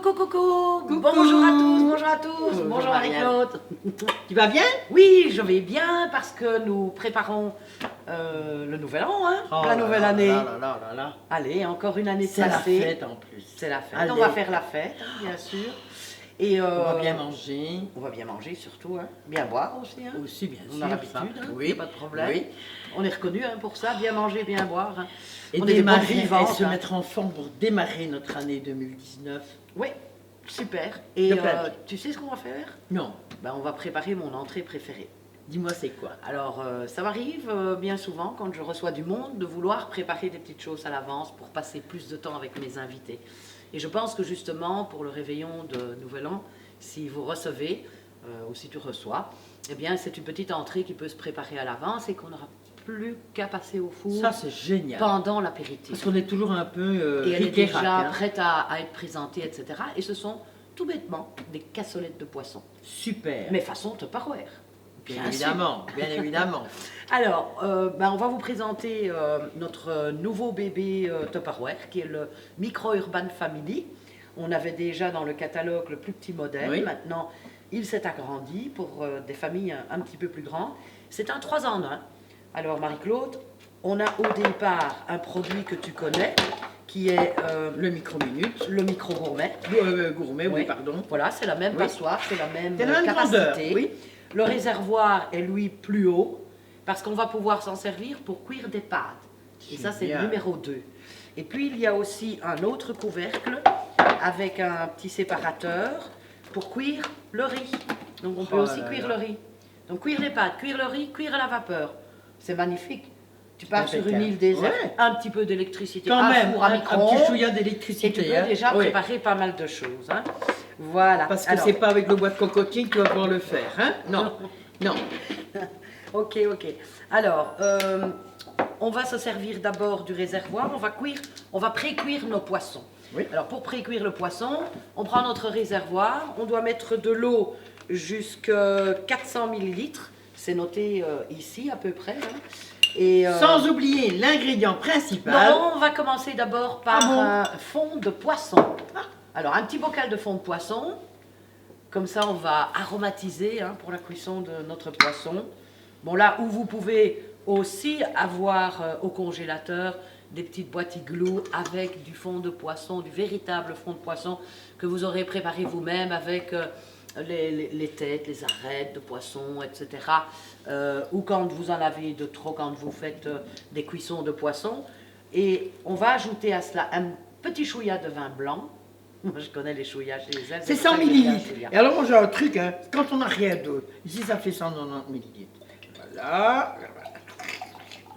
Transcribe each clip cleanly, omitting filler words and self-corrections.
Coucou, coucou, Coucou. Bonjour à tous, bonjour à tous, Bonjour, bonjour Marianne. Marie-Claude. Tu vas bien? Oui, je vais bien parce que nous préparons le nouvel an, hein, la nouvelle année. Là. Allez, encore une année de C'est la passée. fête en plus. C'est la fête. Allez. On va faire la fête, hein, bien sûr. Et On va bien manger. On va bien manger surtout, hein. Bien boire aussi. Hein. Aussi, bien On sûr. a l'habitude, ça. hein, Oui. y a pas de problème. Oui. On est reconnu hein, pour ça, bien manger, bien boire. Hein. Et On est des bonnes démarrer, et vivantes, se hein. mettre en forme pour démarrer notre année 2019. Oui, super. Et Le pledge. tu sais ce qu'on va faire? Non. Ben, on va préparer mon entrée préférée. Dis-moi c'est quoi? Alors, ça m'arrive bien souvent, quand je reçois du monde, de vouloir préparer des petites choses à l'avance pour passer plus de temps avec mes invités. Et je pense que justement, pour le réveillon de Nouvel An, si vous recevez, ou si tu reçois, eh bien, c'est une petite entrée qui peut se préparer à l'avance et qu'on n'aura plus qu'à passer au four Ça c'est génial. pendant l'apéritif. Parce qu'on est toujours un peu Et elle est ric-et-rac, déjà hein. prête à être présentée, etc. Et ce sont, tout bêtement, des cassolettes de poisson. Super. Mais façon Tupperware. bien sûr. évidemment, bien évidemment. Alors, on va vous présenter notre nouveau bébé Tupperware, qui est le Micro Urban Family. On avait déjà dans le catalogue le plus petit modèle. Oui. Maintenant, il s'est agrandi pour des familles un petit peu plus grandes. C'est un 3 en 1. Alors, Marie-Claude, on a au départ un produit que tu connais, qui est Le micro-minute. le micro gourmet. Gourmet, oui, pardon. Voilà, c'est la même Oui. passoire, c'est la même C'est la même capacité. grandeur, oui. Le réservoir est lui plus haut parce qu'on va pouvoir s'en servir pour cuire des pâtes. Et ça, c'est le Génial. numéro 2. Et puis, il y a aussi un autre couvercle avec un petit séparateur pour cuire le riz. Donc, on peut Oh aussi là cuire là. le riz. Donc, cuire les pâtes, cuire le riz, cuire à la vapeur. C'est magnifique. Tu pars sur une impeccable. île déserte, Ouais. un petit peu d'électricité, Quand un même, four à un micro-ondes, petit chouïa et tu d'électricité. peux hein. déjà Oui. préparer pas mal de choses. Hein. Voilà. Parce que Alors, c'est pas avec le bois de cocotine que tu vas pouvoir le faire, hein? Non, non. Ok. Alors, on va se servir d'abord du réservoir. On va pré-cuire nos poissons. Oui. Alors, pour pré-cuire le poisson, on prend notre réservoir. On doit mettre de l'eau jusqu'à 400 millilitres. C'est noté ici à peu près. Hein. Et, Sans oublier l'ingrédient principal. non, on va commencer d'abord par Ah bon un fond de poisson. Alors, un petit bocal de fond de poisson. Comme ça, on va aromatiser hein, pour la cuisson de notre poisson. Bon, là où vous pouvez aussi avoir au congélateur des petites boîtes igloo avec du fond de poisson, du véritable fond de poisson que vous aurez préparé vous-même avec les têtes, les arêtes de poisson, etc. Ou quand vous en avez de trop, quand vous faites des cuissons de poisson. Et on va ajouter à cela un petit chouïa de vin blanc. Moi, je connais les chouïas chez les ailes. C'est pour ça 100 que je dis un millilitres. chouïa. Et alors, moi, j'ai un truc, hein, quand on n'a rien d'autre. Ici, ça fait 190 millilitres. Voilà,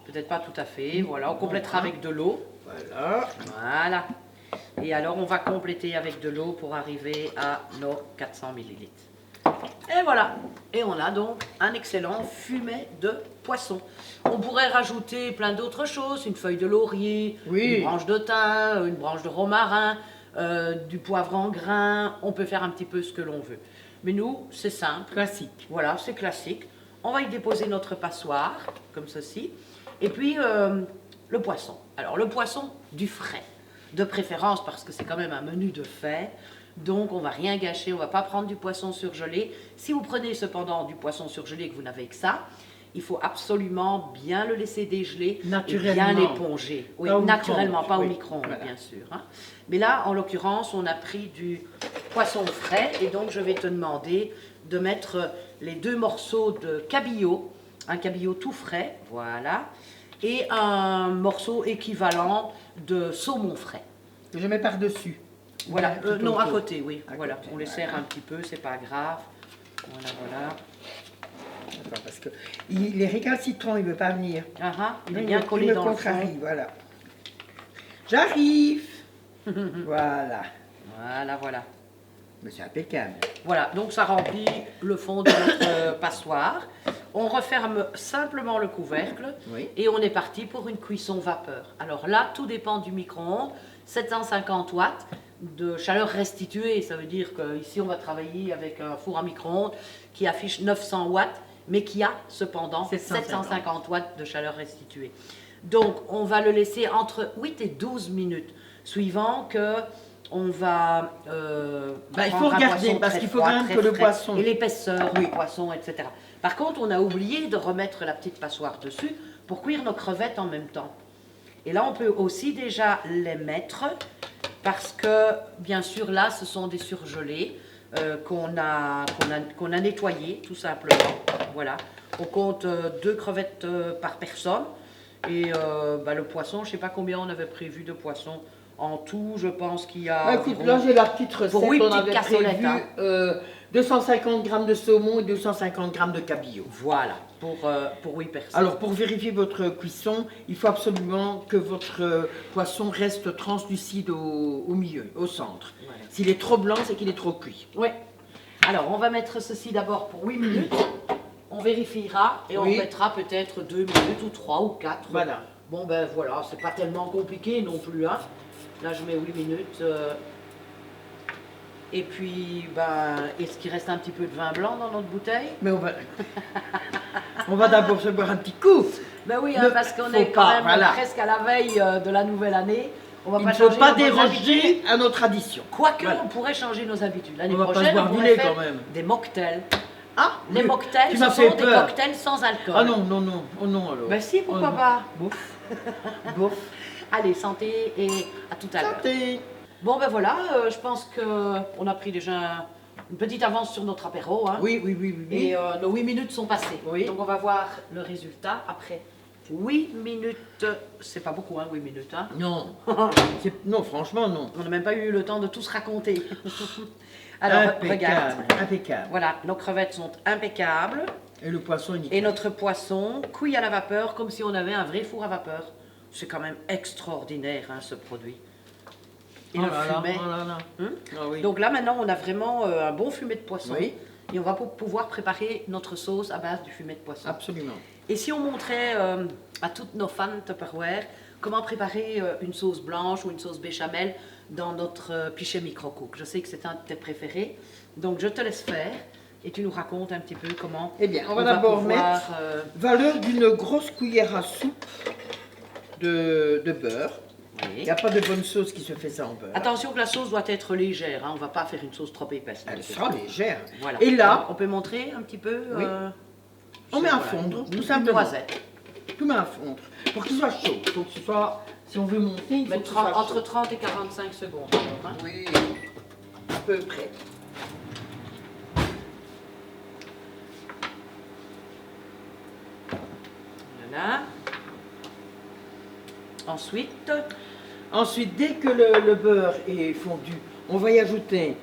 Peut-être pas tout à fait. Voilà, on complétera avec de l'eau. voilà. Voilà. Et alors, on va compléter avec de l'eau pour arriver à nos 400 millilitres. Et voilà. Et on a donc un excellent fumet de poisson. On pourrait rajouter plein d'autres choses. Une feuille de laurier, Oui. une branche de thym, une branche de romarin, du poivre en grains. On peut faire un petit peu ce que l'on veut. Mais nous, c'est simple. Classique. Voilà, c'est classique. On va y déposer notre passoire, comme ceci. Et puis, le poisson. Alors, le poisson du frais, de préférence, parce que c'est quand même un menu de fête. Donc, on ne va rien gâcher, on ne va pas prendre du poisson surgelé. Si vous prenez cependant du poisson surgelé et que vous n'avez que ça, il faut absolument bien le laisser dégeler et bien Naturellement. l'éponger. Oui, Pas au naturellement, micro-ondes, pas au oui. micro-ondes, Voilà. bien sûr. Hein. Mais là, en l'occurrence, on a pris du poisson frais et donc je vais te demander de mettre les 2 morceaux de cabillaud, un cabillaud tout frais, voilà, et un morceau équivalent de saumon frais. Que je mets par-dessus. Voilà, Tout non, à autour. côté, oui, À voilà, côté, on les voilà. serre un petit peu, c'est pas grave. Voilà. Attends, parce que les récalcitrants, il ne veut pas venir. Ah, ah, il est Il bien me- collé il me dans le contrarie, fond. voilà. J'arrive. Voilà. Voilà. Mais c'est impeccable. Voilà, donc ça remplit le fond de notre passoire. On referme simplement le couvercle Oui. et on est parti pour une cuisson vapeur. Alors là, tout dépend du micro-ondes. 750 watts de chaleur restituée, ça veut dire qu'ici on va travailler avec un four à micro-ondes qui affiche 900 watts, mais qui a cependant 750 watts de chaleur restituée. Donc on va le laisser entre 8 et 12 minutes, suivant que on va il faut prendre un regarder, poisson parce très qu'il faut froid, quand même très que le frais, poisson- et l'épaisseur Oui. du poisson, etc. Par contre, on a oublié de remettre la petite passoire dessus pour cuire nos crevettes en même temps. Et là, on peut aussi déjà les mettre parce que, bien sûr, là, ce sont des surgelés qu'on a nettoyés, tout simplement. Voilà. On compte 2 crevettes par personne. Et le poisson, je ne sais pas combien on avait prévu de poisson. En tout, je pense qu'il y a... Écoute, environ- là j'ai la petite recette, Pour 8 on petites avait cassolettes, prévu hein. 250 grammes de saumon et 250 grammes de cabillaud. Voilà, pour 8 personnes. Alors pour vérifier votre cuisson, il faut absolument que votre poisson reste translucide au milieu, au centre. Voilà. S'il est trop blanc, c'est qu'il est trop cuit. Oui. Alors, on va mettre ceci d'abord pour 8 minutes. On vérifiera et on Oui. mettra peut-être 2 minutes ou 3 ou 4. Voilà. Bon, ben voilà, c'est pas tellement compliqué non plus. Hein. Là, je mets 8 minutes. Et puis, est-ce qu'il reste un petit peu de vin blanc dans notre bouteille? Mais on va d'abord se boire un petit coup. Ben oui, Ne parce qu'on faut est quand pas, même voilà. presque à la veille de la nouvelle année. On va Il pas ne faut changer pas nos bonnes habitudes. déroger à nos traditions. Quoique, Voilà. on pourrait changer nos habitudes. L'année On va pas se prochaine, boire on du pourrait lait, faire quand même. des mocktails. Ah, Les oui. mocktails, Tu ce m'as sont fait des peur. cocktails sans alcool. Ah non, non, non, oh non alors. Ben si, pourquoi Oh non. pas. Bouf. Bouf. Allez, santé et à tout à l'heure. Santé. Bon ben voilà, je pense qu'on a pris déjà une petite avance sur notre apéro. Hein. Oui, oui, oui, oui. oui. Et nos 8 minutes sont passées. Oui. Donc on va voir le résultat après 8 minutes. C'est pas beaucoup, hein, 8 minutes. Hein. Non. Non, franchement, non. On n'a même pas eu le temps de tout se raconter. Alors, Impeccable, regarde. impeccable. Voilà, nos crevettes sont impeccables. Et le poisson est nickel. Et notre poisson cuit à la vapeur comme si on avait un vrai four à vapeur. C'est quand même extraordinaire, hein, ce produit. Et le fumet. Oh là là. Hein? Ah oui. Donc là, maintenant, on a vraiment un bon fumet de poisson. Oui. Et on va pouvoir préparer notre sauce à base du fumet de poisson. Absolument. Et si on montrait à toutes nos fans Tupperware comment préparer une sauce blanche ou une sauce béchamel dans notre pichet micro-cook. Je sais que c'est un de tes préférés. Donc je te laisse faire et tu nous racontes un petit peu comment Eh bien, on va d'abord pouvoir, mettre valeur d'une grosse cuillère à soupe de beurre. oui. Il n'y a pas de bonne sauce qui se fait ça en beurre. Attention que la sauce doit être légère, hein. On ne va pas faire une sauce trop épaisse. Elle sera légère. Voilà. Et là, on peut montrer un petit peu. Oui. On met à voilà, fondre, une tout simplement. noisette. Tout met à fondre. Pour qu'il soit chaud. Il faut que ce soit, si on veut monter, il faut Mais que ce soit entre chaud. 30 et 45 secondes. Alors, hein. Oui, à peu près. Voilà. Ensuite, Dès que le beurre est fondu, on va y ajouter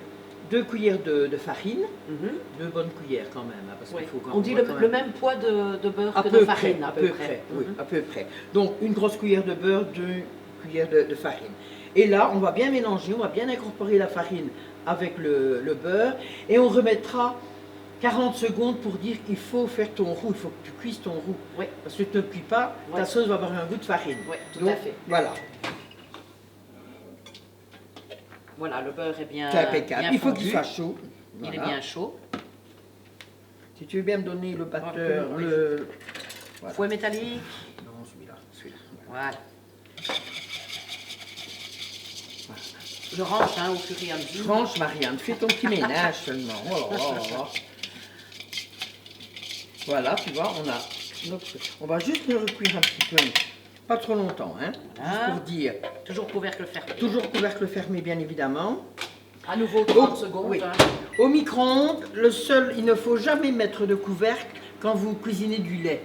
2 cuillères de farine. mhm. 2 bonnes cuillères quand même. Hein, parce Oui. qu'il faut quand On dit va le, quand le même- même poids de beurre À que peu de près, farine. à peu près, oui, Mhm. à peu près. Donc une grosse cuillère de beurre, 2 cuillères de farine. Et là, on va bien mélanger, on va bien incorporer la farine avec le beurre et on remettra 40 secondes pour dire qu'il faut faire ton roux, il faut que tu cuises ton roux. Oui. Parce que tu ne cuis pas, Ouais. ta sauce va avoir un goût de farine. Oui, tout Donc, à fait. Voilà, Voilà, le beurre est bien, c'est impeccable. bien Il faut fondu. qu'il soit chaud. Il est Voilà. bien chaud. Si tu veux bien me donner le batteur, oui. Voilà. Fouet métallique. Non, celui-là. Voilà. Je range hein, au fur et à mesure. Franche, Marianne, fais ton petit ménage seulement. Oh là là là là. Voilà, tu vois, on va juste le recuire un petit peu. Pas trop longtemps, hein. Voilà. Juste pour dire. Toujours couvercle fermé. Toujours couvercle fermé, bien évidemment. À nouveau 30 Oh, secondes. oui. Hein. Au micro-ondes, il ne faut jamais mettre de couvercle quand vous cuisinez du lait.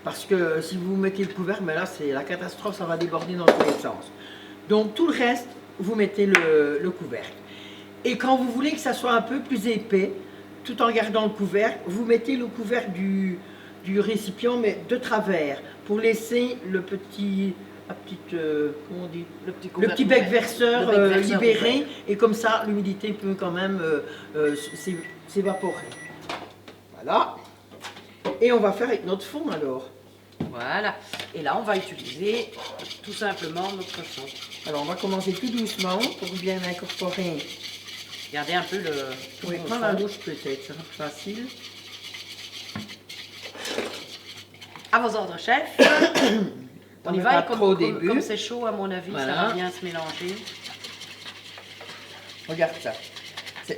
Parce que si vous mettez le couvercle, mais là c'est la catastrophe, ça va déborder dans tous les sens. Donc tout le reste, vous mettez le couvercle. Et quand vous voulez que ça soit un peu plus épais, tout en gardant le couvercle, vous mettez le couvercle du récipient, mais de travers, pour laisser comment on dit, Le petit, le petit bec verseur, Le bec verseur libéré, ouvert. et comme ça l'humidité peut quand même s'évaporer. Voilà. Et on va faire avec notre fond alors. Voilà. Et là, on va utiliser tout simplement notre fond. Alors on va commencer tout doucement pour bien incorporer. Regardez un peu le. Oui, le prends la fond. louche peut-être, ça sera plus facile. À vos ordres, chef. On y met va pas et trop au comme début. c'est chaud, à mon avis, ça Voilà. va bien se mélanger. Regarde ça.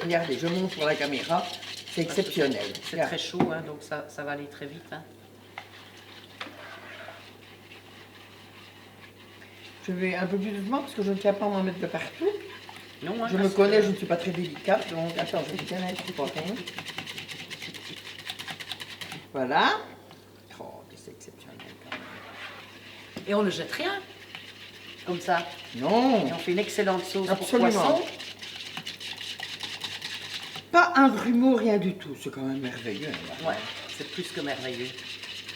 Regardez, je montre pour la caméra. C'est exceptionnel. C'est Regarde. très chaud, hein, donc ça va aller très vite. Hein. Je vais un peu plus doucement parce que je ne tiens pas à m'en mettre de partout. Non, hein, Je me parce connais, que- je ne suis pas très délicate. Donc, attends, je vais bien être rien. Voilà. Oh, c'est exceptionnel quand même. Et on ne jette rien. Comme ça. Non, Et on fait une excellente sauce absolument. pour poisson. Pas un grumeau, rien du tout. C'est quand même merveilleux. Là. Ouais, c'est plus que merveilleux.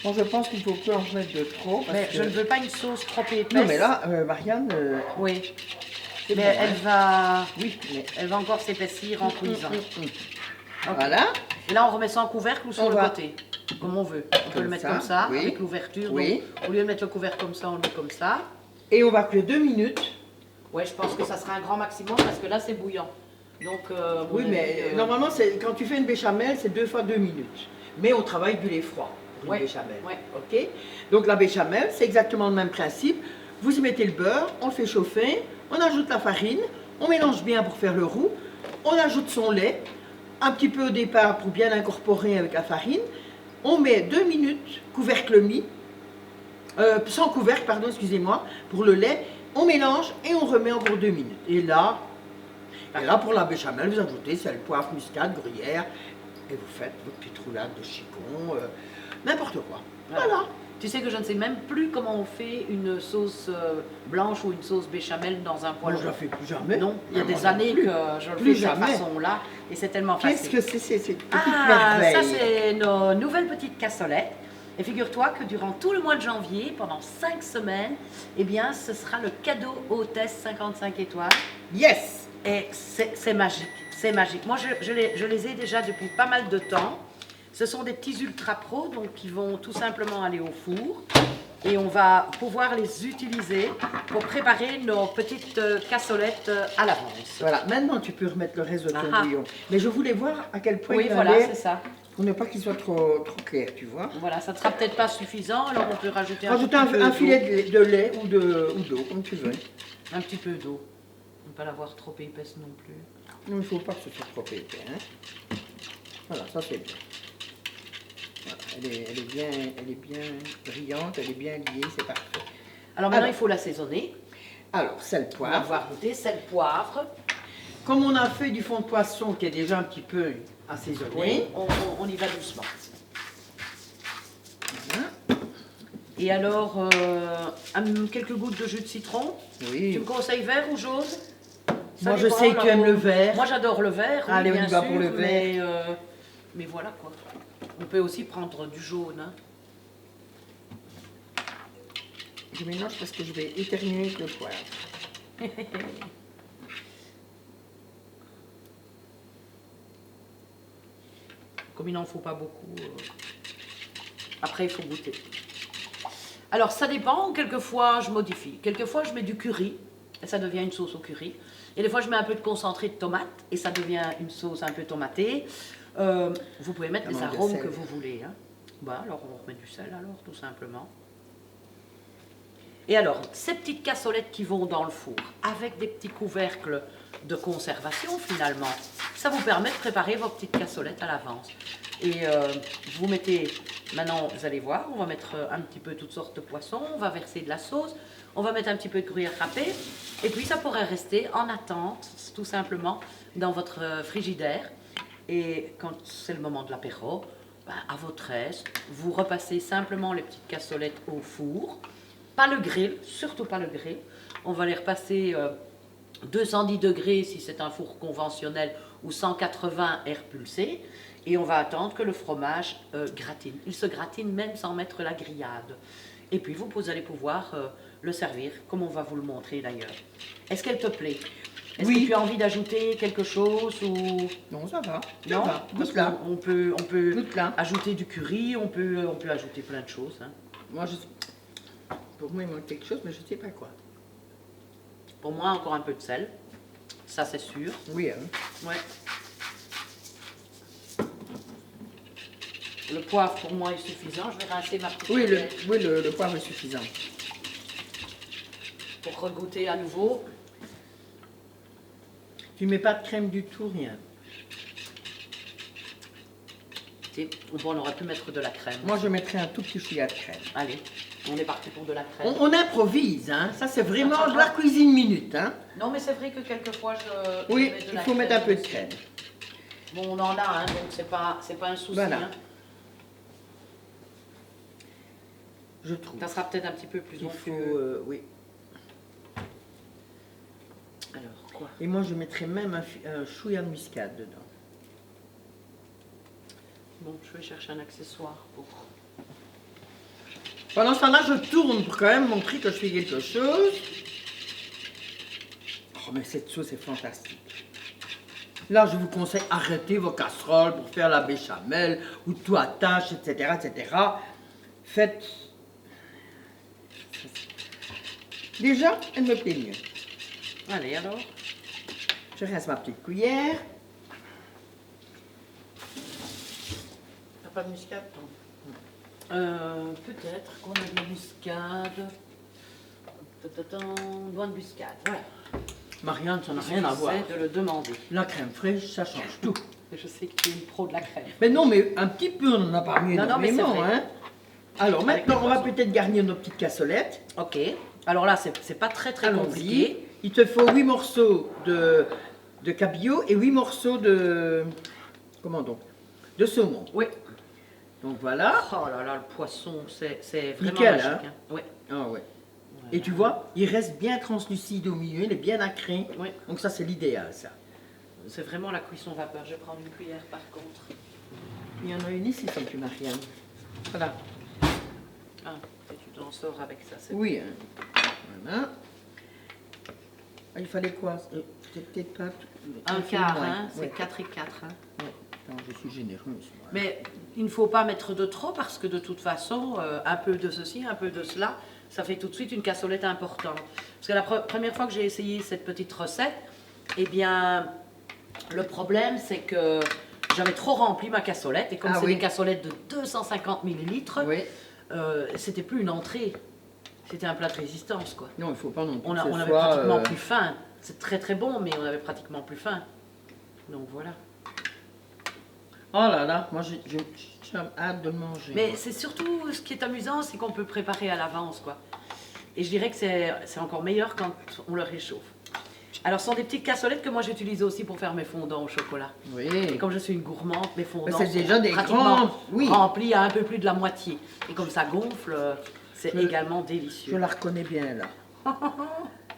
Bon, je pense qu'il faut plus en mettre de trop. Parce Mais que... je ne veux pas une sauce trop épaisse. Non, mais là, Marianne, Oui. c'est Mais bon, elle hein. va... Oui, mais... Elle va encore s'épaissir en cuisant. Ok. Voilà. Et là, on remet ça en couvercle ou sur On le va- côté, comme on veut. On peut Comme le mettre ça, comme ça, oui. avec l'ouverture. Oui. Donc, au lieu de mettre le couvercle comme ça, on le met comme ça. Et on va cuire 2 minutes. Ouais, je pense que ça sera un grand maximum parce que là, c'est bouillant. Donc, à mon Oui, avis, mais normalement, quand tu fais une béchamel, c'est 2 fois 2 minutes. Mais on travaille du lait froid pour Ouais, une béchamel. ouais. Ok. Donc la béchamel, c'est exactement le même principe. Vous y mettez le beurre, on le fait chauffer, on ajoute la farine, on mélange bien pour faire le roux, on ajoute son lait, un petit peu au départ pour bien incorporer avec la farine. On met 2 minutes, couvercle mis, sans couvercle, pardon, excusez-moi, pour le lait. On mélange et on remet encore 2 minutes. Et là, pour la béchamel, vous ajoutez sel, poivre, muscade, gruyère, et vous faites votre petite roulade de chicon, n'importe quoi. Voilà. Tu sais que je ne sais même plus comment on fait une sauce blanche ou une sauce béchamel dans un Moi, poêlon. je la fais plus jamais. Non, il y a Moi des non années plus. que je le fais Plus de cette jamais. façon-là et c'est tellement Qu'est-ce facile. que c'est ces petites Ah, merveilles? ça c'est nos nouvelles petites cassolettes. Et figure-toi que durant tout le mois de janvier, pendant 5 semaines, eh bien, ce sera le cadeau hôtesse 55 étoiles. Yes! Et c'est magique, c'est magique. Moi, je les ai déjà depuis pas mal de temps. Ce sont des petits ultra pro, donc qui vont tout simplement aller au four. Et on va pouvoir les utiliser pour préparer nos petites cassolettes à l'avance. Voilà, maintenant tu peux remettre le reste de ton Ah. bouillon. Mais je voulais voir à quel point Oui, il voilà, allait, c'est ça. pour ne pas qu'il soit trop clair, tu vois. Voilà, ça ne sera peut-être pas suffisant, alors on peut rajouter Rajoute un petit peu un d'eau. filet de lait ou d'eau, comme tu veux. Un petit peu d'eau. Ne pas l'avoir trop épaisse non plus. Non, il ne faut pas que ce soit trop épais. Hein. Voilà, ça c'est bien. Voilà, elle est bien brillante, elle est bien liée, c'est parfait. Alors maintenant, Alors. il faut l'assaisonner. Alors, sel, On va poivre. voir goûter sel, poivre. Comme on a fait du fond de poisson qui est déjà un petit peu assaisonné, Oui, on y va doucement. voilà. Et alors, quelques gouttes de jus de citron. Oui. Tu me conseilles vert ou jaune? Ça Moi, je dépend, sais que tu alors, aimes le vert. Moi, j'adore le vert. Oui, Allez, on y bien va sûr, pour le mais voilà quoi. On peut aussi prendre du jaune. Hein. Je mélange parce que je vais éternuer avec le poivre. Comme il n'en faut pas beaucoup. Après, il faut goûter. Alors, ça dépend. Quelquefois, je modifie. Quelquefois, je mets du curry. Et ça devient une sauce au curry. Et des fois, je mets un peu de concentré de tomate. Et ça devient une sauce un peu tomatée. Vous pouvez mettre Ça les manque de arômes sel. que vous voulez. Hein. Bah, alors, on remet du sel, alors, tout simplement. Et alors, ces petites cassolettes qui vont dans le four, avec des petits couvercles de conservation, finalement, ça vous permet de préparer vos petites cassolettes à l'avance. Et vous mettez, maintenant, vous allez voir, on va mettre un petit peu toutes sortes de poissons, on va verser de la sauce, on va mettre un petit peu de gruyère râpée, et puis ça pourrait rester en attente, tout simplement, dans votre frigidaire. Et quand c'est le moment de l'apéro, ben, à votre aise, vous repassez simplement les petites cassolettes au four. Pas le grill, surtout pas le grill. On va les repasser 210 degrés si c'est un four conventionnel ou 180 air pulsé. Et on va attendre que le fromage gratine. Il se gratine même sans mettre la grillade. Et puis vous allez pouvoir le servir comme on va vous le montrer d'ailleurs. Est-ce qu'elle te plaît? Est-ce Oui. que tu as envie d'ajouter quelque chose ou... Non, ça va. Ça Non, va. parce Goûte là. qu'on peut Goûte là. ajouter du curry, on peut ajouter plein de choses. Hein. Moi, pour moi, il manque quelque chose, mais je ne sais pas quoi. Pour moi, encore un peu de sel, ça c'est sûr. Oui, hein. Ouais. Le poivre pour moi est suffisant. Je vais rincer ma petite Oui, cuillère le poivre est suffisant. pour regoûter à nouveau. Tu mets pas de crème du tout, rien. On aurait pu mettre de la crème. Moi, je mettrais un tout petit chouïa de crème. Allez, on est parti pour de la crème. On improvise, hein. Ça, c'est vraiment de la cuisine minute, hein. Non, mais c'est vrai que quelquefois, je Oui, mets de il la faut mettre un peu de aussi. crème. Bon, on en a, hein, donc c'est pas un souci. Voilà. Hein. Je trouve. Ça sera peut-être un petit peu plus Il faut, onctueux. oui. Alors, quoi? Et moi, je mettrais même un chouïa de muscade dedans. Bon, je vais chercher un accessoire pour... Pendant ce temps-là, je tourne pour quand même montrer que je fais quelque chose. Oh, mais cette sauce est fantastique. Là, je vous conseille, arrêtez vos casseroles pour faire la béchamel ou tout à tâche, etc., etc. Faites... Déjà, elle me plaît mieux. Allez, alors. Je rince ma petite cuillère. T'as pas de muscade, toi? Peut-être qu'on a de la muscade. Doigt de muscade, voilà. Marianne, ça n'a rien à voir. J'essaie de le demander. La crème fraîche, ça change tout. Je sais que tu es une pro de la crème. Mais non, mais un petit peu, on n'en a pas mis Non, non, mais c'est énormément, vrai. hein. Alors Avec maintenant, le on va poisson. peut-être garnir nos petites cassolettes. Ok. Alors là, c'est pas très Allons-y. compliqué. Il te faut 8 morceaux de cabillaud et 8 morceaux de... Comment donc? De saumon. Oui. Donc voilà. Oh là là, le poisson, c'est vraiment Nickel, magique. hein. Hein. Oui. Ah ouais. Et tu vois, il reste bien translucide au milieu, il est bien nacré. Oui. Donc ça, c'est l'idéal, ça. C'est vraiment la cuisson vapeur. Je vais prendre une cuillère par contre. Il y en a une ici, comme tu Marianne. Voilà. Ah, et tu t'en sors avec ça. C'est Oui. Hein. Voilà. Ah, il fallait quoi? C'était peut-être pas... un quart, moins. hein. C'est Ouais. 4 et 4. Hein. Ouais. Attends, je suis généreuse. Moi. Mais il ne faut pas mettre de trop parce que de toute façon, un peu de ceci, un peu de cela, ça fait tout de suite une cassolette importante. Parce que la première fois que j'ai essayé cette petite recette, eh bien, le problème c'est que j'avais trop rempli ma cassolette et comme c'est oui. des cassolettes de 250 millilitres, Oui. c'était plus une entrée, c'était un plat de résistance quoi. Non, il faut pas non plus On que ce avait soit, pratiquement plus faim. C'est très très bon, mais on avait pratiquement plus faim. Donc voilà. Oh là là, moi j'ai hâte de le manger. Mais c'est surtout ce qui est amusant, c'est qu'on peut préparer à l'avance, quoi. Et je dirais que c'est encore meilleur quand on le réchauffe. Alors, ce sont des petites cassolettes que moi j'utilise aussi pour faire mes fondants au chocolat. Et Oui. comme je suis une gourmande, mes fondants c'est déjà sont des pratiquement grandes, oui. remplis à un peu plus de la moitié. Et comme ça gonfle, c'est Je- également Je délicieux. la reconnais bien là.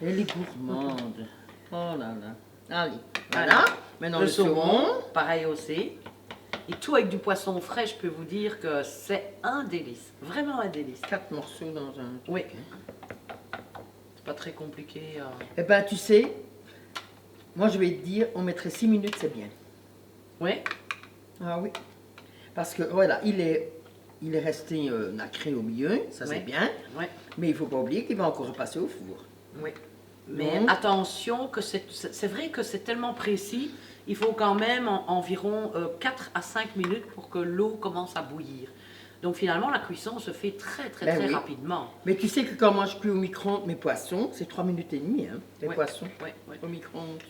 Elle est gourmande. Oh là là. Allez, voilà. Maintenant Le saumon, pareil aussi. Et tout avec du poisson frais, je peux vous dire que c'est un délice. Vraiment un délice. 4 morceaux dans un... Oui. C'est pas très compliqué. Eh ben tu sais, moi je vais te dire, on mettrait 6 minutes, c'est bien. Oui. Ah oui. Parce que voilà, il est resté nacré au milieu, ça c'est Oui. bien. Oui. Mais il ne faut pas oublier qu'il va encore repasser au four. Oui. Mais Donc- attention, que c'est vrai que c'est tellement précis, il faut quand même environ 4 à 5 minutes pour que l'eau commence à bouillir. Donc finalement, la cuisson se fait très très Ben très oui. rapidement. Mais tu sais que quand moi je cuis au micro-ondes mes poissons, c'est 3 minutes et demie, hein, les Ouais. poissons Ouais, ouais. au micro-ondes.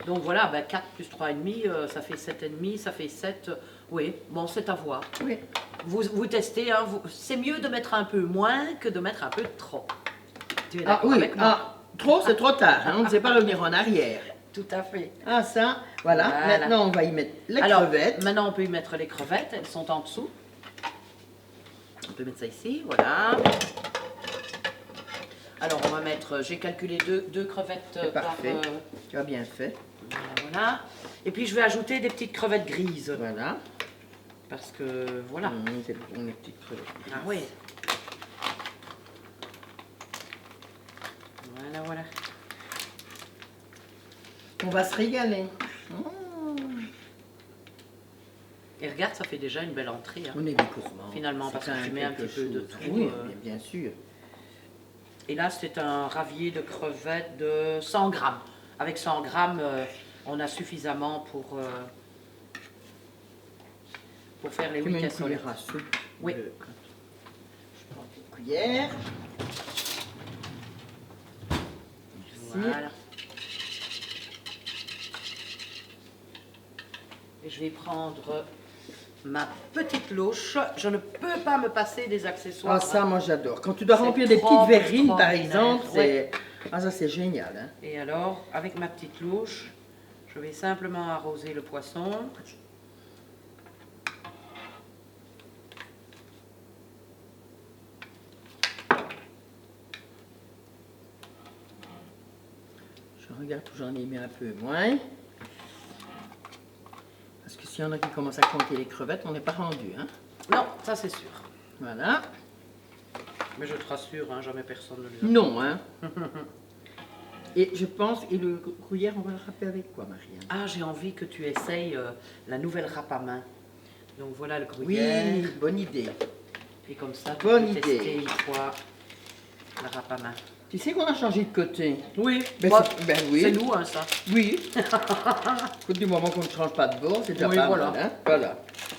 Donc voilà, 4 plus 3,5, ça fait 7,5, ça fait 7. Oui, bon, c'est à voir. Oui. Vous testez, hein, c'est mieux de mettre un peu moins que de mettre un peu trop. Tu es Ah d'accord oui, avec moi? trop c'est trop tard, hein, on ne sait pas revenir en arrière. Tout à fait. Ah ça, voilà. Voilà. Maintenant on va y mettre les Alors, crevettes. maintenant on peut y mettre les crevettes, elles sont en dessous. On peut mettre ça ici, voilà. Alors on va mettre, j'ai calculé deux crevettes C'est par... parfait. Tu as bien fait. voilà. Et puis je vais ajouter des petites crevettes grises. Voilà. Parce que, voilà. C'est pour les petites crevettes. Ah oui. Voilà, voilà. On va se régaler. Et regarde, ça fait déjà une belle entrée. Hein. On est des gourmands. Finalement, C'est parce que quand tu même mets un quelque petit peu de chose. tout, Oui, bien sûr. Et là, c'est un ravier de crevettes de 100 grammes. Avec 100 grammes, on a suffisamment pour faire les Tu 8 mets une cassolettes. cuillère à soupe. Oui. Je prends une cuillère. Voilà. Et je vais prendre ma petite louche. Je ne peux pas me passer des accessoires. Ah, ça, moi, j'adore. Quand tu dois C'est remplir des trop petites verrines, par extraordinaire, exemple, c'est... ouais. Ah, ça, c'est génial. Hein. Et alors, avec ma petite louche, je vais simplement arroser le poisson. Je regarde où j'en ai mis un peu moins. Parce que s'il y en a qui commencent à compter les crevettes, on n'est pas rendu. Hein. Non, ça c'est sûr. Voilà. Mais je te rassure, hein, jamais personne ne les a. Non, hein. Et je pense, et le gruyère, on va le râper avec quoi, Marianne? Ah, j'ai envie que tu essayes la nouvelle râpe à main. Donc voilà le gruyère. Oui, bonne idée. Et comme ça, tu Bonne peux idée. tester une fois la râpe à main. Tu sais qu'on a changé de côté? Oui, Ben, bah, ben oui. c'est nous, hein, ça. Oui. Écoute, du moment qu'on ne change pas de bord, c'est déjà Oui, pas voilà. mal. Hein. Voilà.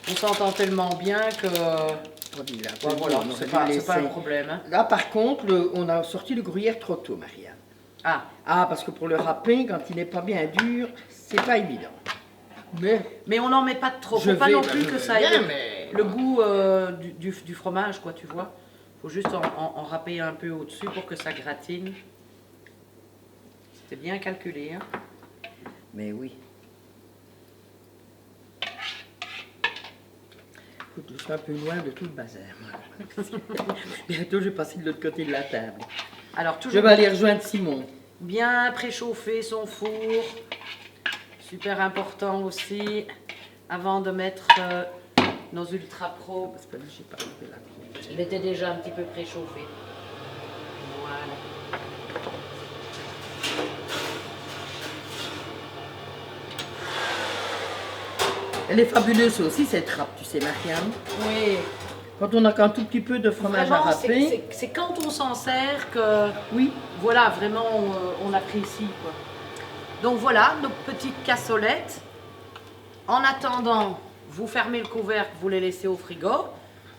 On s'entend tellement bien que... Voilà, Bah, voilà, on aurait c'est dû pas, laisser. pas un problème. Hein. Là, par contre, on a sorti le gruyère trop tôt, Marianne. Ah, Ah, parce que pour le râper, quand il n'est pas bien dur, c'est pas évident. Mais mais on n'en met pas de trop. je Faut pas vais, non ben, plus je que veux ça ait bien, mais- le goût du fromage, quoi, tu vois. Faut juste en râper un peu au-dessus pour que ça gratine. C'était bien calculé, hein. Mais oui. Écoute, je suis un peu loin de tout le bazar. moi. Bientôt, je vais passer de l'autre côté de la table. Alors, Je toujours vais aller rejoindre Simon. bien préchauffer son four. Super important aussi, avant de mettre nos Ultra Pro. Parce que là, j'ai pas enlevé la croûte. Il était déjà un petit peu préchauffé. Voilà. Elle est fabuleuse aussi, cette râpe, tu sais, Marianne. Oui, Quand on a qu'un tout petit peu de fromage à vraiment, râper. c'est quand on s'en sert que, Oui. voilà, vraiment, on apprécie, quoi. Donc voilà, nos petites cassolettes. En attendant, vous fermez le couvercle, vous les laissez au frigo.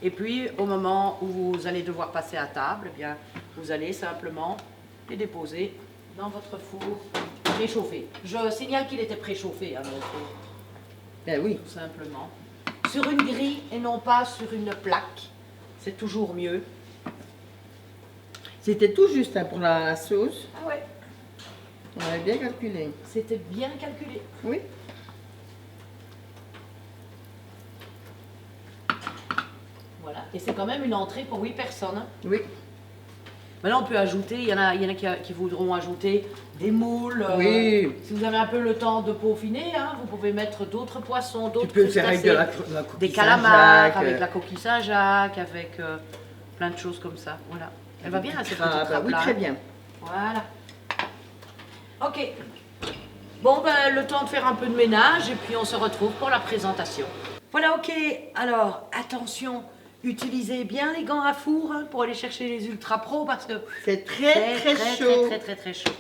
Et puis, au moment où vous allez devoir passer à table, eh bien, vous allez simplement les déposer dans votre four préchauffé. Je signale qu'il était préchauffé, hein, mon four, Ben oui. tout simplement. Sur une grille et non pas sur une plaque. C'est toujours mieux. C'était tout juste hein, pour la sauce. Ah ouais, On avait bien calculé. c'était bien calculé. Oui. Voilà. Et c'est quand même une entrée pour 8 personnes. Hein. Oui. Maintenant, on peut ajouter, il y en a qui voudront ajouter des moules. Oui. Si vous avez un peu le temps de peaufiner, hein, vous pouvez mettre d'autres poissons, Tu d'autres peux le faire avec de crustacés, la coquille des calamars, Saint-Jacques, avec la coquille Saint-Jacques, avec plein de choses comme ça. Voilà. Elle va bien, cette petite Ah, bah oui, râpe-là. très bien. Voilà. Ok. Bon, ben, le temps de faire un peu de ménage et puis on se retrouve pour la présentation. Voilà, ok. Alors, attention, utilisez bien les gants à four hein, pour aller chercher les Ultra Pro parce que C'est très, très chaud. très chaud.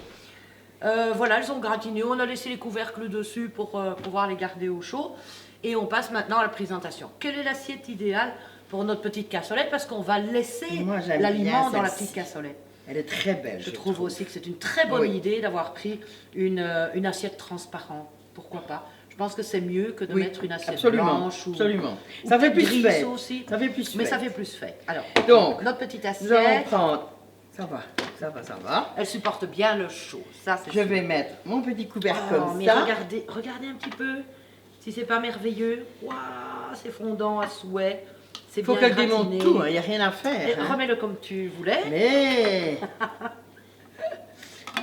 Voilà, elles ont gratiné. On a laissé les couvercles dessus pour pouvoir les garder au chaud. Et on passe maintenant à la présentation. Quelle est l'assiette idéale pour notre petite cassolette? Parce qu'on va laisser Moi, j'aime l'aliment bien dans la celle-ci. petite cassolette. Elle est très belle. Je trouve aussi que c'est une très bonne Oui. idée d'avoir pris une assiette transparente. Pourquoi pas? Je pense que c'est mieux que de Oui, mettre une assiette absolument, blanche ou, absolument. ou Ça fait peut-être plus grise fait. aussi. Ça fait plus Mais fait. ça fait plus fait. Alors, Donc, notre petite nous allons assiette, prendre. Ça va, ça va, ça va. elle supporte bien le chaud. Ça, c'est Je sûr. vais mettre mon petit couvercle Oh, comme mais ça. regardez un petit peu. Si c'est pas merveilleux, waouh, c'est fondant à souhait. C'est Il faut bien qu'elle démonte gratiné. tout, il n'y a rien à Et faire. hein. remets-le comme tu voulais. Mais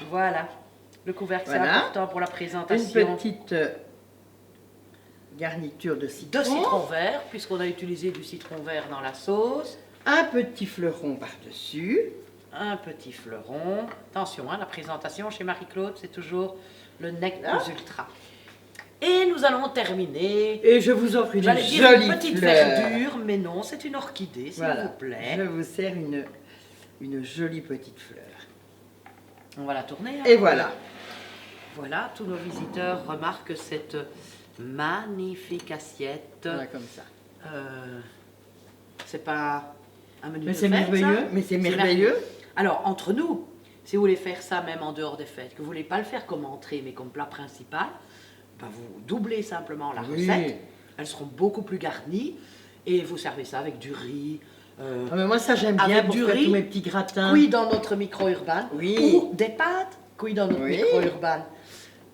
Voilà. Le couvercle, Voilà. c'est important pour la une présentation. petite garniture de citron. De citron vert, puisqu'on a utilisé du citron vert dans la sauce. Un petit fleuron par-dessus. Un petit fleuron. Attention, hein, la présentation chez Marie-Claude, c'est toujours le nec Là. plus ultra. Et nous allons terminer. Et je vous offre une J'allais dire jolie une petite fleur. verdure, mais non, c'est une orchidée, s'il Voilà. vous plaît. Je vous sers une jolie petite fleur. On va la tourner. hein. Et voilà. Voilà, tous nos visiteurs remarquent cette magnifique assiette. Voilà comme ça. C'est pas un menu Mais de c'est fête, merveilleux. ça. Mais c'est merveilleux. Alors, entre nous, si vous voulez faire ça même en dehors des fêtes, que vous voulez pas le faire comme entrée, mais comme plat principal, vous doublez simplement la Oui. recette. Elles seront beaucoup plus garnies. Et vous servez ça avec du riz. Ah, mais moi, ça, j'aime bien Avec pour du faire riz, tous mes petits gratins. cuit dans notre micro-urbain. Oui. Ou des pâtes cuites dans notre Oui. micro-urbain.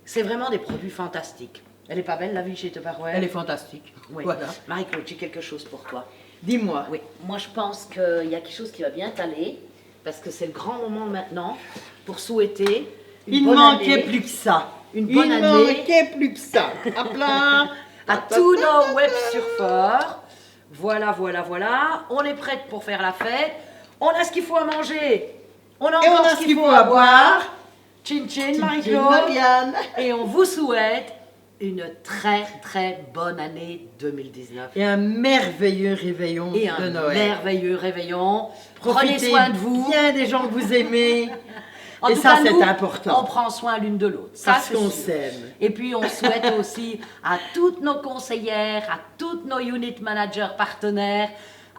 C'est vraiment des produits fantastiques. Elle est pas belle, la vie chez Tupperware? Elle est fantastique. Oui. Voilà. Marie-Claude, j'ai quelque chose pour toi. Dis-moi. Oui, moi je pense qu'il y a quelque chose qui va bien t'aller, parce que c'est le grand moment maintenant pour souhaiter une Il ne bonne manquait année plus que ça. Une bonne Il année. ne manquait plus que ça. Hop là. à tous nos web surfeurs. Voilà, voilà, voilà. On est prête pour faire la fête. On a ce qu'il faut à manger. On a Et on encore a ce qu'il faut à boire. Chin chin, Marie-Claude. Marianne. Et on vous souhaite une très très bonne année 2019. Et un merveilleux réveillon Et de un Noël. merveilleux réveillon. Prenez Profitez soin de vous. bien des gens que vous aimez. En Et tout ça, cas, c'est nous, important. On prend soin l'une de l'autre. Ça, Parce c'est qu'on sûr. s'aime. Et puis, on souhaite aussi à toutes nos conseillères, à toutes nos unit managers partenaires,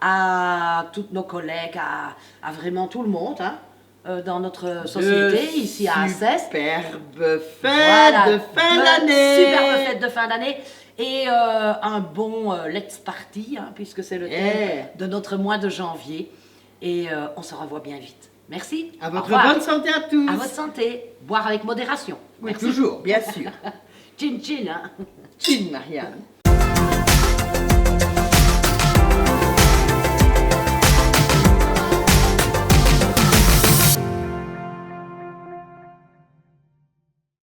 à toutes nos collègues, à vraiment tout le monde hein, dans notre société, ici à Assès. Superbe fête Voilà, de fin d'année. Superbe fête de fin d'année. Et un bon Let's Party, hein, puisque c'est le thème de notre mois de janvier. Et on se revoit bien vite. Merci. À Au votre revoir. bonne santé à tous. À votre santé. Boire avec modération. Oui, Merci. toujours, bien sûr. Chin chin. Hein. Chin, Marianne.